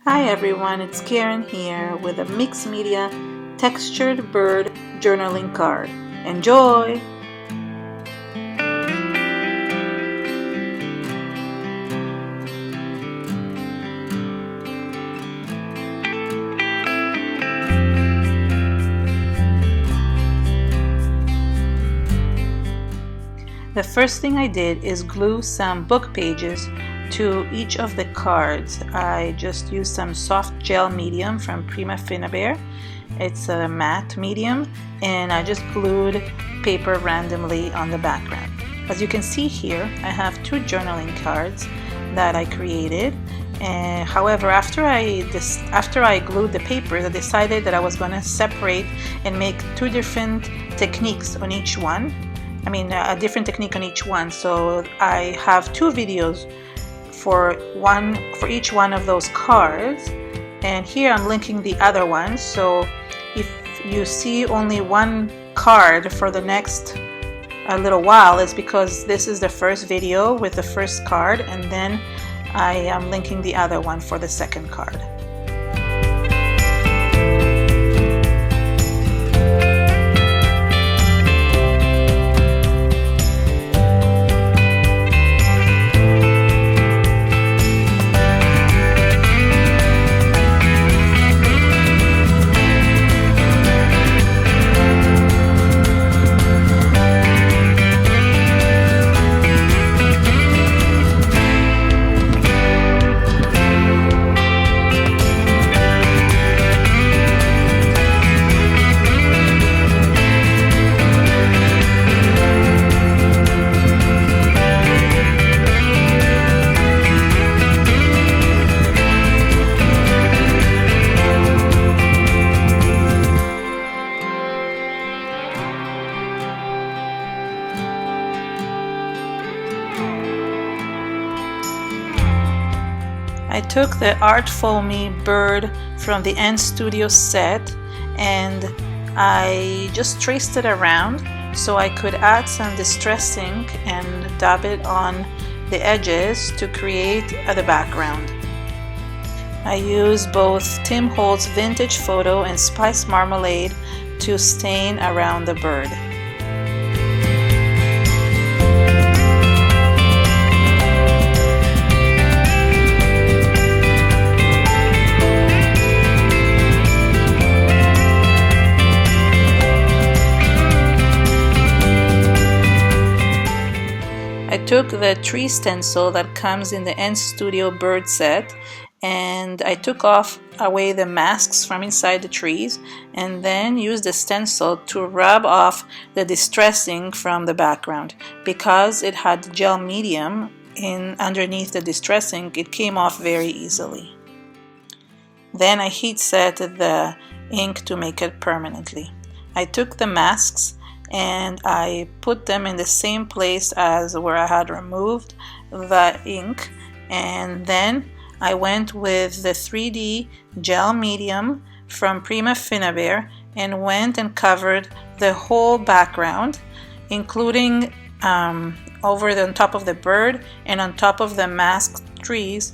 Hi everyone, it's Keren here with a mixed media textured bird journaling card. Enjoy! The first thing I did is glue some book pages to each of the cards. I just used some soft gel medium from Finnabair. It's a matte medium, and I just glued paper randomly on the background. As you can see here, I have two journaling cards that I created. However, after I glued the paper, I decided that I was going to separate and make two different techniques on each one. A different technique on each one. So I have two videos for each one of those cards, and here I'm linking the other one. So if you see only one card for the next little while, it's because this is the first video with the first card, and then I am linking the other one for the second card. I took the Artful Me bird from the NStudio set and I just traced it around so I could add some distress ink and dab it on the edges to create the background. I used both Tim Holtz Vintage Photo and Spice Marmalade to stain around the bird. I took the tree stencil that comes in the NStudio bird set and I took away the masks from inside the trees and then used the stencil to rub off the distress ink from the background. Because it had gel medium underneath the distress ink, it came off very easily. Then I heat set the ink to make it permanently. I took the masks and I put them in the same place as where I had removed the ink, and then I went with the 3D gel medium from Finnabair and went and covered the whole background, including on top of the bird and on top of the masked trees,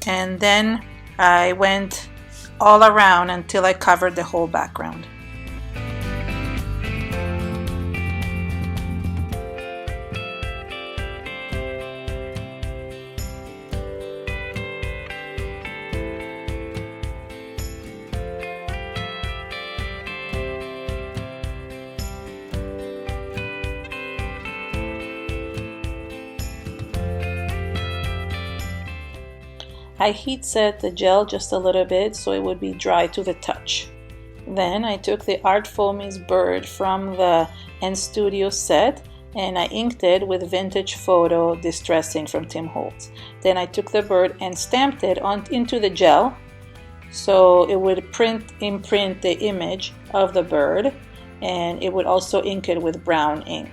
and then I went all around until I covered the whole background. I heat set the gel just a little bit so it would be dry to the touch. Then I took the Artful Me's bird from the NStudio set and I inked it with Vintage Photo Distress Ink from Tim Holtz. Then I took the bird and stamped it into the gel so it would imprint the image of the bird, and it would also ink it with brown ink.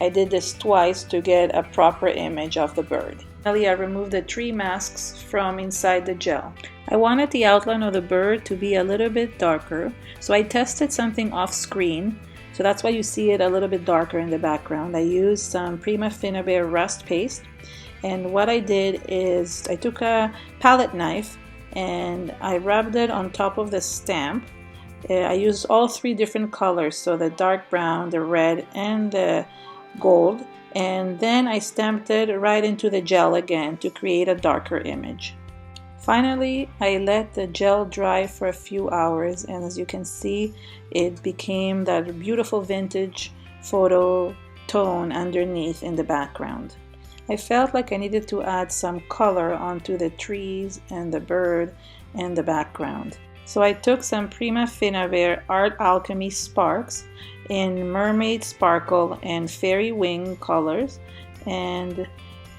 I did this twice to get a proper image of the bird. Finally, I removed the tree masks from inside the gel. I wanted the outline of the bird to be a little bit darker, so I tested something off screen. So that's why you see it a little bit darker in the background. I used some Finnabair Rust paste, and what I did is I took a palette knife and I rubbed it on top of the stamp. I used all three different colors, so the dark brown, the red, and the gold, and then I stamped it right into the gel again to create a darker image. Finally, I let the gel dry for a few hours, and as you can see, it became that beautiful vintage photo tone underneath in the background. I felt like I needed to add some color onto the trees and the bird and the background. So I took some Prima Finnabair Art Alchemy sparks in Mermaid Sparkle and Fairy Wing colors and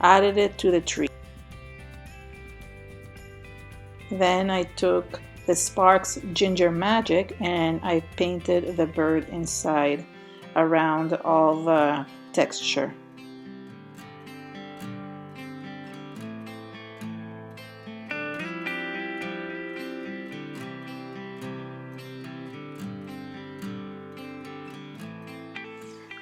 added it to the tree. Then I took the Sparks Ginger Magic and I painted the bird inside around all the texture.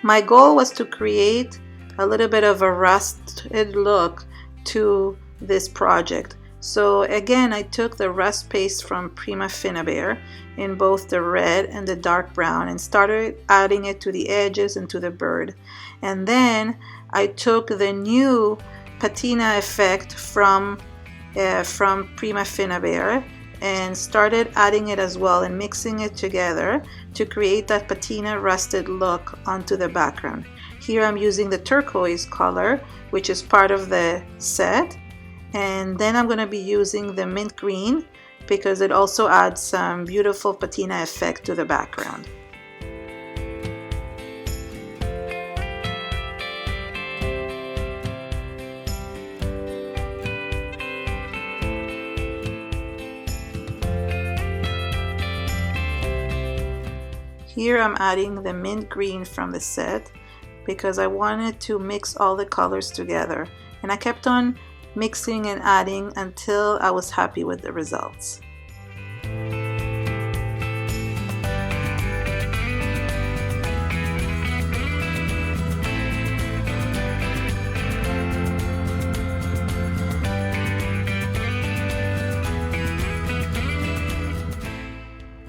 My goal was to create a little bit of a rusted look to this project. So again, I took the rust paste from Prima Finnabair in both the red and the dark brown and started adding it to the edges and to the bird. And then I took the new patina effect from Prima Finnabair and started adding it as well and mixing it together to create that patina rusted look onto the background. Here I'm using the turquoise color, which is part of the set. And then I'm going to be using the mint green because it also adds some beautiful patina effect to the background. Here I'm adding the mint green from the set because I wanted to mix all the colors together, and I kept on mixing and adding until I was happy with the results.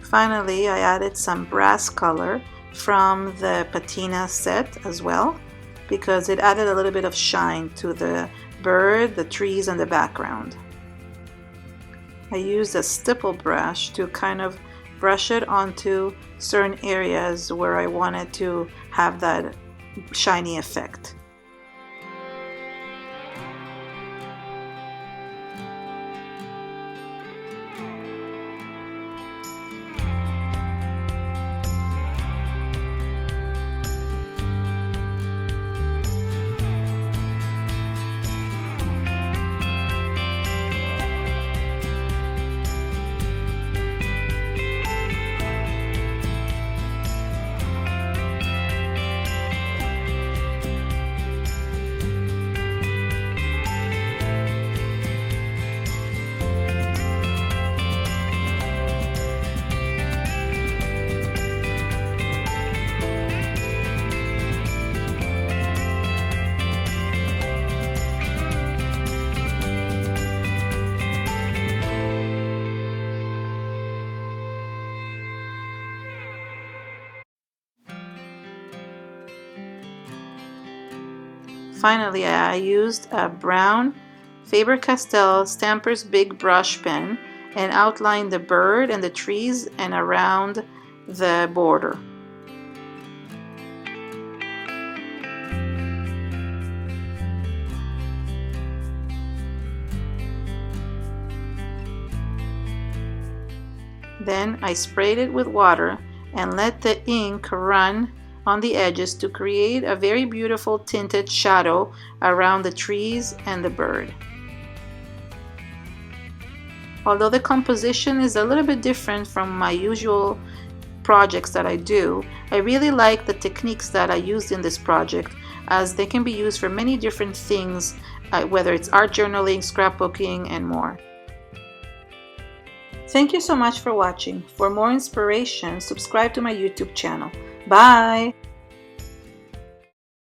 Finally, I added some brass color from the patina set as well because it added a little bit of shine to the bird, the trees, and the background. I used a stipple brush to kind of brush it onto certain areas where I wanted to have that shiny effect. Finally, I used a brown Faber-Castell Stampers Big Brush Pen and outlined the bird and the trees and around the border. Then I sprayed it with water and let the ink run on the edges to create a very beautiful tinted shadow around the trees and the bird. Although the composition is a little bit different from my usual projects that I do, I really like the techniques that I used in this project, as they can be used for many different things, whether it's art journaling, scrapbooking, and more. Thank you so much for watching. For more inspiration, subscribe to my YouTube channel. Bye!